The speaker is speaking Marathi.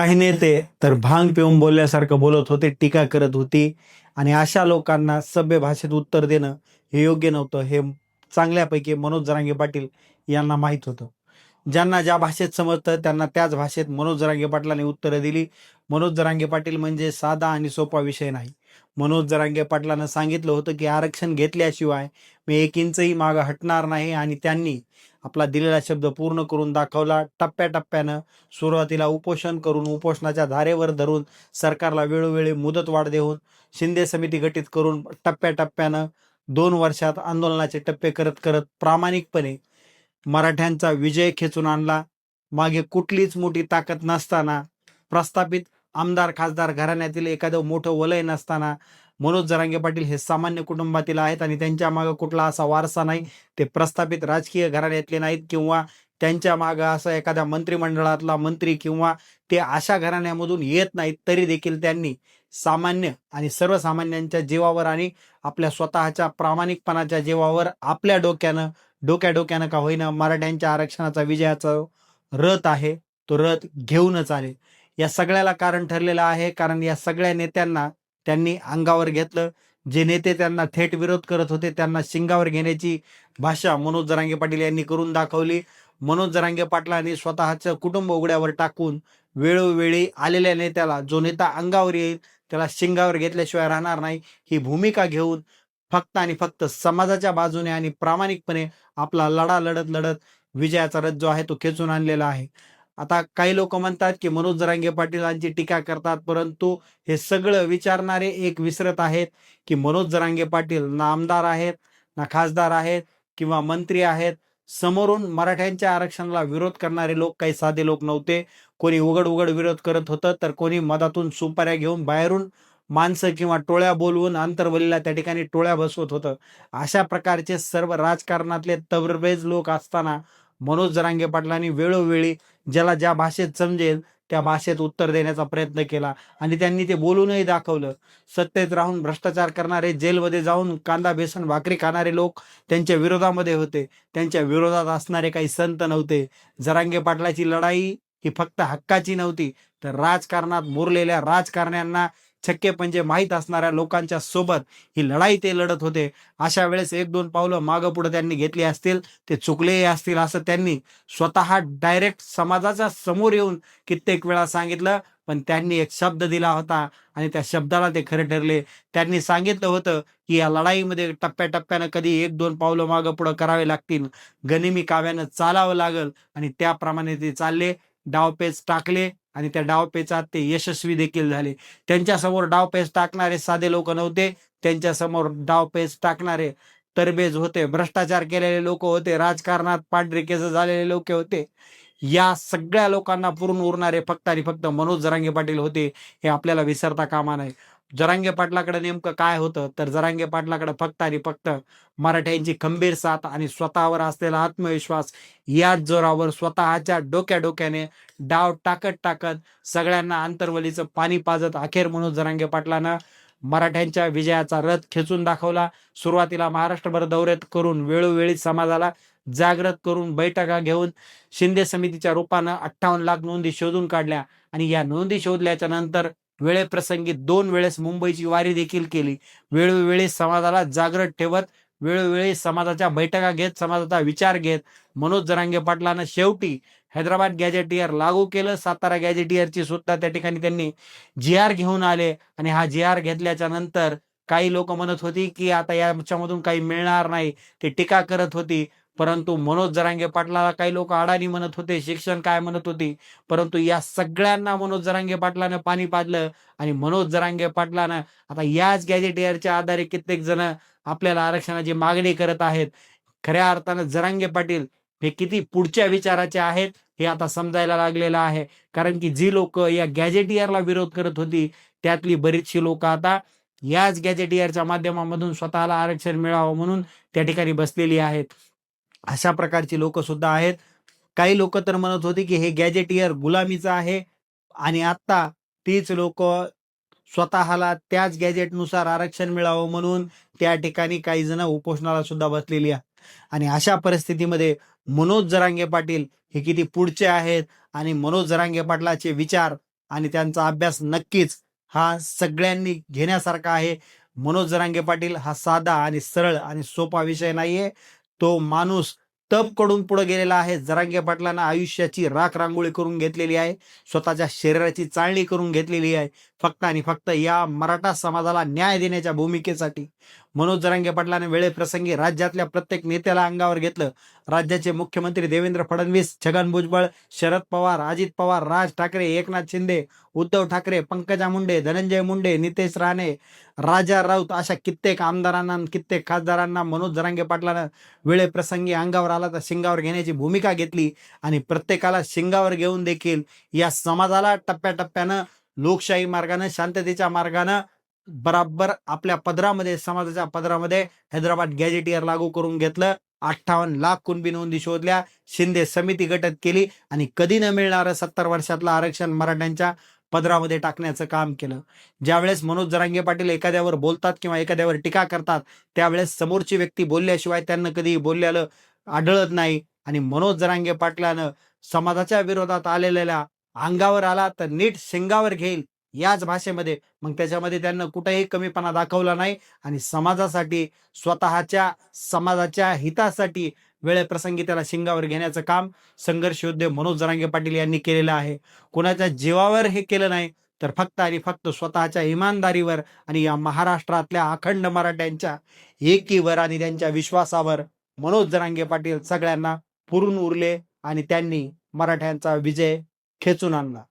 काही नेते तर भांग पिऊन बोलल्यासारखं बोलत होते, टीका करत होती आणि अशा लोकांना सभ्य भाषेत उत्तर देणं हे योग्य नव्हतं. हे चांगल्यापैकी मनोज जरांगे पाटील यांना माहीत होतं. ज्यांना ज्या भाषेत समजतं त्यांना त्याच भाषेत मनोज जरांगे पाटलांनी उत्तरं दिली. मनोज जरांगे पाटील म्हणजे साधा आणि सोपा विषय नाही. मनोज जरांगे पाटलांनं सांगितलं होतं की आरक्षण घेतल्याशिवाय मी 1 इंचही मागं हटणार नाही आणि त्यांनी आपला दिलेला शब्द पूर्ण करून दाखवला. टप्प्याटप्प्यानं सुरुवातीला उपोषण करून, उपोषणाच्या धारेवर धरून, सरकारला वेळोवेळी मुदतवाढ देऊन, शिंदे समिती गठीत करून, टप्प्याटप्प्यानं 2 वर्षात आंदोलनाचे टप्पे करत करत प्रामाणिकपणे मराठ्यांचा विजय खेचून आणला. मागे कुठलीच मोठी ताकद नसताना, प्रस्थापित आमदार खासदार घराण्यातील एखादं मोठं वलय नसताना मनोज जरांगे पाटील हे सामान्य कुटुंबातील आहेत आणि त्यांच्या मागे कुठला असा वारसा नाही. ते प्रस्थापित राजकीय घराण्यातले नाहीत किंवा त्यांच्या मागे असा एखाद्या मंत्रिमंडळातला मंत्री किंवा ते अशा घराण्यामधून येत नाहीत. तरी देखील त्यांनी सामान्य आणि सर्वसामान्यांच्या जीवावर आणि आपल्या स्वतःच्या प्रामाणिकपणाच्या जीवावर आपल्या डोक्यानं का होईना मराठ्यांच्या आरक्षणाचा विजयाचा रथ आहे तो रथ घेऊनच आले. या सगळ्याला कारण ठरलेलं आहे, कारण या सगळ्या नेत्यांना त्यांनी अंगावर घेतलं. जे नेते त्यांना थेट विरोध करत होते त्यांना शिंगावर घेण्याची भाषा मनोज जरांगे पाटील यांनी करून दाखवली. मनोज जरांगे पाटलांनी स्वतःचं कुटुंब उघड्यावर टाकून वेळोवेळी आलेल्या नेत्याला, जो नेता अंगावर येईल त्याला शिंगावर घेतल्याशिवाय राहणार नाही, ही भूमिका घेऊन फक्त आणि फक्त समाजाच्या बाजूने आणि प्रामाणिकपणे आपला लढा लढत लढत विजयाचा रथ जो आहे तो खेचून आणलेला आहे. आता काही लोक म्हणतात की मनोज जरांगे पाटीलांची टीका करतात, परंतु हे सगळं विचारणारे एक विसरत आहेत की मनोज जरांगे पाटील ना आमदार आहेत, ना खासदार आहेत किंवा मंत्री आहेत. समोरून मराठ्यांच्या आरक्षणाला विरोध करणारे लोक काही साधे लोक नव्हते. कोणी उघड उघड विरोध करत होतं, तर कोणी मधातून सुपाऱ्या घेऊन बाहेरून माणसं किंवा टोळ्या बोलवून आंतरवलीला त्या ठिकाणी टोळ्या बसवत होतं. अशा प्रकारचे सर्व राजकारणातले तबरबेज लोक असताना मनोज जरांगे पाटलांनी वेळोवेळी ज्याला ज्या भाषेत समजेल त्या भाषेत उत्तर देण्याचा प्रयत्न केला आणि त्यांनी ते बोलूनही दाखवलं. सत्तेत राहून भ्रष्टाचार करणारे, जेलमध्ये जाऊन कांदा बेसन भाकरी खाणारे लोक त्यांच्या विरोधामध्ये होते. त्यांच्या विरोधात असणारे काही संत नव्हते. जरांगे पाटलाची लढाई ही फक्त हक्काची नव्हती, तर राजकारणात मुरलेल्या राजकारण्यांना छक्के पंजे माहीत असणाऱ्या लोकांच्या सोबत ही लढाई ते लढत होते. अशा वेळेस 1-2 पावलं मागं पुढे त्यांनी घेतली असतील, ते चुकलेही असतील असं त्यांनी स्वतः डायरेक्ट समाजाच्या समोर येऊन कित्येक वेळा सांगितलं. पण त्यांनी एक शब्द दिला होता आणि त्या शब्दाला ते खरे ठरले. त्यांनी सांगितलं होतं की या लढाईमध्ये टप्प्याटप्प्यानं कधी 1-2 पावलं मागं पुढं करावे लागतील, गनिमी काव्यानं चालावं लागल आणि त्याप्रमाणे ते चालले. डावपेच टाकले आणि त्या डावपेचात ते यशस्वी देखील झाले. त्यांच्यासमोर डावपेच टाकणारे साधे लोक नव्हते. त्यांच्यासमोर डावपेच टाकणारे तरबेज होते, भ्रष्टाचार केलेले लोक होते, राजकारणात पांढरे केस झालेले लोक होते. या सगळ्या लोकांना पुरून उरणारे फक्त आणि फक्त मनोज जरांगे पाटील होते, हे आपल्याला विसरता कामा नये. जरांगे पाटलाकडे नेमकं काय होतं, तर जरांगे पाटलाकडे फक्त आणि फक्त मराठ्यांची खंबीर साथ आणि स्वतःवर असलेला आत्मविश्वास, याच जोरावर स्वतःच्या डोक्याने डाव टाकत टाकत सगळ्यांना आंतरवलीचं पाणी पाजत अखेर मनोज जरांगे पाटलानं मराठ्यांच्या विजयाचा रथ खेचून दाखवला. सुरुवातीला महाराष्ट्रभर दौऱ्यात करून वेळोवेळी समाजाला जागृत करून बैठका घेऊन शिंदे समितीच्या रूपानं 58 लाख नोंदी शोधून काढल्या आणि या नोंदी शोधल्याच्या नंतर वेळेप्रसंगी 2 वेळेस मुंबईची वारी देखील केली. वेळोवेळी समाजाला जागृत ठेवत, वेळोवेळी समाजाच्या बैठका घेत, समाजाचा विचार घेत मनोज जरांगे पाटलानं शेवटी हैदराबाद गॅजेटियर लागू केलं. सातारा गॅजेटियरची सुद्धा त्या ठिकाणी त्यांनी जी-आर घेऊन आले आणि हा जी-आर घेतल्याच्या नंतर काही लोक म्हणत होती की आता याच्यामधून काही मिळणार नाही, ते टीका करत होती. परंतु मनोज जरांगे पाटलाला काही लोक अडाणी म्हणत होते, शिक्षण काय म्हणत होती. परंतु या सगळ्यांना मनोज जरांगे पाटलानं पाणी पाजलं आणि मनोज जरांगे पाटलानं आता याच गॅजेटियरच्या आधारे कित्येक जण आपल्याला आरक्षणाची मागणी करत आहेत. खऱ्या अर्थानं जरांगे पाटील हे किती पुढच्या विचाराचे आहेत हे आता समजायला लागलेलं आहे. कारण की जी लोक या गॅजेटियरला विरोध करत होती त्यातली बरीचशी लोक आता याच गॅजेटियरच्या माध्यमामधून स्वतःला आरक्षण मिळावं म्हणून त्या ठिकाणी बसलेली आहेत. अशा प्रकारची लोक सुद्धा आहेत. काही लोक तर म्हणत होती की हे गॅजेटियर गुलामीचं आहे आणि आता तीच लोक स्वतःला त्याच गॅजेटनुसार आरक्षण मिळावं म्हणून त्या ठिकाणी काही जण उपोषणाला सुद्धा बसलेली आहेत. आणि अशा परिस्थितीमध्ये मनोज जरांगे पाटील हे किती पुढचे आहेत आणि मनोज जरांगे पाटलाचे विचार आणि त्यांचा अभ्यास नक्कीच हा सगळ्यांनी घेण्यासारखा आहे. मनोज जरांगे पाटील हा साधा आणि सरळ आणि सोपा विषय नाहीये. तो माणूस तप कडून पुढे गेलेला आहे. जरांगे पाटलांना आयुष्याची राख रांगोळी करून घेतलेली आहे. स्वतःच्या शरीराची चाळणी करून घेतलेली आहे. फक्त आणि फक्त या मराठा समाजाला न्याय देण्याच्या भूमिकेसाठी. मनोज जरांगे पाटलांनी वेळेप्रसंगी राज्यातल्या प्रत्येक नेत्याला अंगावर घेतलं. राज्याचे मुख्यमंत्री देवेंद्र फडणवीस, छगन भुजबळ, शरद पवार, अजित पवार, राज ठाकरे, एकनाथ शिंदे, उद्धव ठाकरे, पंकजा मुंडे, धनंजय मुंडे, नितेश राणे, राजा राऊत अशा कित्येक आमदारांना कित्येक खासदारांना मनोज जरांगे पाटलानं वेळेप्रसंगी अंगावर आला तर शिंगावर घेण्याची भूमिका घेतली आणि प्रत्येकाला शिंगावर घेऊन देखील या समाजाला टप्प्याटप्प्यानं लोकशाही मार्गानं शांततेच्या मार्गानं बराबर आपल्या पदरामध्ये समाजाच्या पदरामध्ये हैदराबाद गॅजेटियर लागू करून घेतलं. 58 लाख कुणबी नोंदी शोधल्या. शिंदे समिती गटत केली आणि कधी न मिळणारं 70 वर्षातलं आरक्षण मराठ्यांच्या पदरामध्ये टाकण्याचं काम केलं. ज्यावेळेस मनोज जरांगे पाटील एखाद्यावर बोलतात किंवा एखाद्यावर टीका करतात त्यावेळेस समोरची व्यक्ती बोलल्याशिवाय त्यांना कधी बोललेलं आढळत नाही. आणि मनोज जरांगे पाटलानं समाजाच्या विरोधात आलेल्या अंगावर आला तर नीट शिंगावर घेईल याच भाषेमध्ये, मग त्याच्यामध्ये त्यांना कुठेही कमीपणा दाखवला नाही आणि समाजासाठी स्वतःच्या समाजाच्या हितासाठी वेळेप्रसंगी त्याला शिंगावर घेण्याचं काम संघर्ष योद्धे मनोज जरांगे पाटील यांनी केलेलं आहे. कोणाच्या जीवावर हे केलं नाही तर फक्त आणि फक्त स्वतःच्या इमानदारीवर आणि या महाराष्ट्रातल्या अखंड मराठ्यांच्या एकीवर आणि त्यांच्या विश्वासावर मनोज जरांगे पाटील सगळ्यांना पुरून उरले आणि त्यांनी मराठ्यांचा विजय खेचून आणला.